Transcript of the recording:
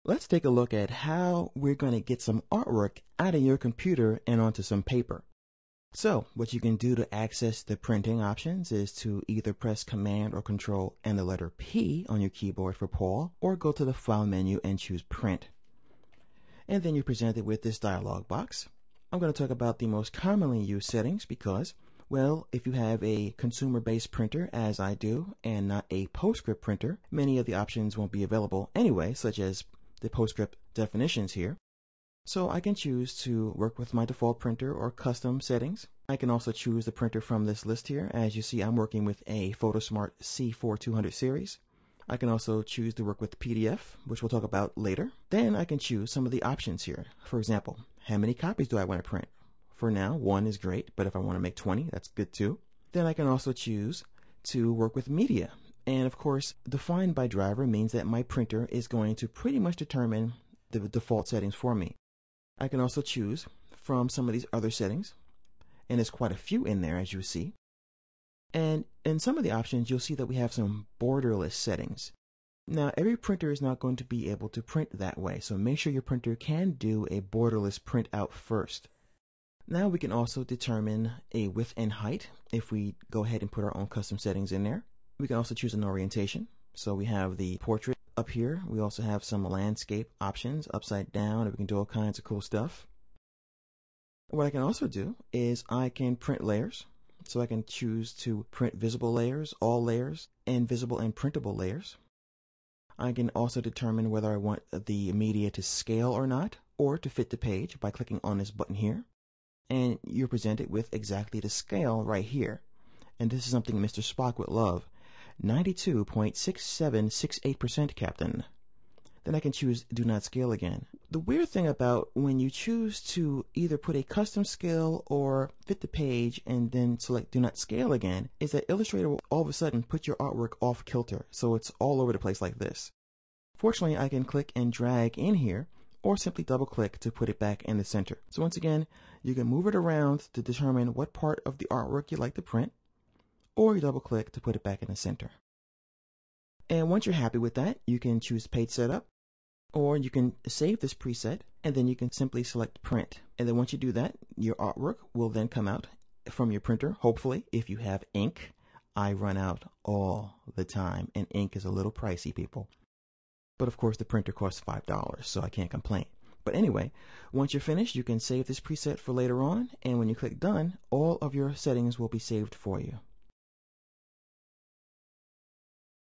Let's take a look at how we're going to get some artwork out of your computer and onto some paper. So what you can do to access the printing options is to either press Command or Control and the letter P on your keyboard for Paul, or go to the File menu and choose Print. And then you're presented with this dialog box. I'm going to talk about the most commonly used settings because, well, if you have a consumer-based printer, as I do, and not a PostScript printer, many of the options won't be available anyway, such as the PostScript definitions here. So I can choose to work with my default printer or custom settings. I can also choose the printer from this list here. As you see, I'm working with a PhotoSmart C4200 series. I can also choose to work with PDF, which we'll talk about later. Then I can choose some of the options here. For example, how many copies do I want to print? For now, 1 is great, but if I want to make 20, that's good too. Then I can also choose to work with media. And of course, defined by driver means that my printer is going to pretty much determine the default settings for me. I can also choose from some of these other settings, and there's quite a few in there, as you see. And in some of the options, you'll see that we have some borderless settings. Now, every printer is not going to be able to print that way, so make sure your printer can do a borderless printout first. Now we can also determine a width and height if we go ahead and put our own custom settings in there. We can also choose an orientation. So we have the portrait up here. We also have some landscape options, upside down, and we can do all kinds of cool stuff. What I can also do is I can print layers. So I can choose to print visible layers, all layers, invisible and printable layers. I can also determine whether I want the media to scale or not, or to fit the page by clicking on this button here. And you're presented with exactly the scale right here. And this is something Mr. Spock would love. 92.6768%, Captain. Then I can choose Do Not Scale again. The weird thing about when you choose to either put a custom scale or fit the page and then select Do Not Scale again is that Illustrator will all of a sudden put your artwork off kilter, so it's all over the place like this. Fortunately, I can click and drag in here or simply double click to put it back in the center. So once again, you can move it around to determine what part of the artwork you'd like to print, or you double click to put it back in the center. And once you're happy with that, you can choose Page Setup, or you can save this preset, and then you can simply select Print. And then once you do that, your artwork will then come out from your printer, hopefully, if you have ink. I run out all the time, and ink is a little pricey, people. But of course, the printer costs $5, so I can't complain. But anyway, once you're finished, you can save this preset for later on, and when you click Done, all of your settings will be saved for you.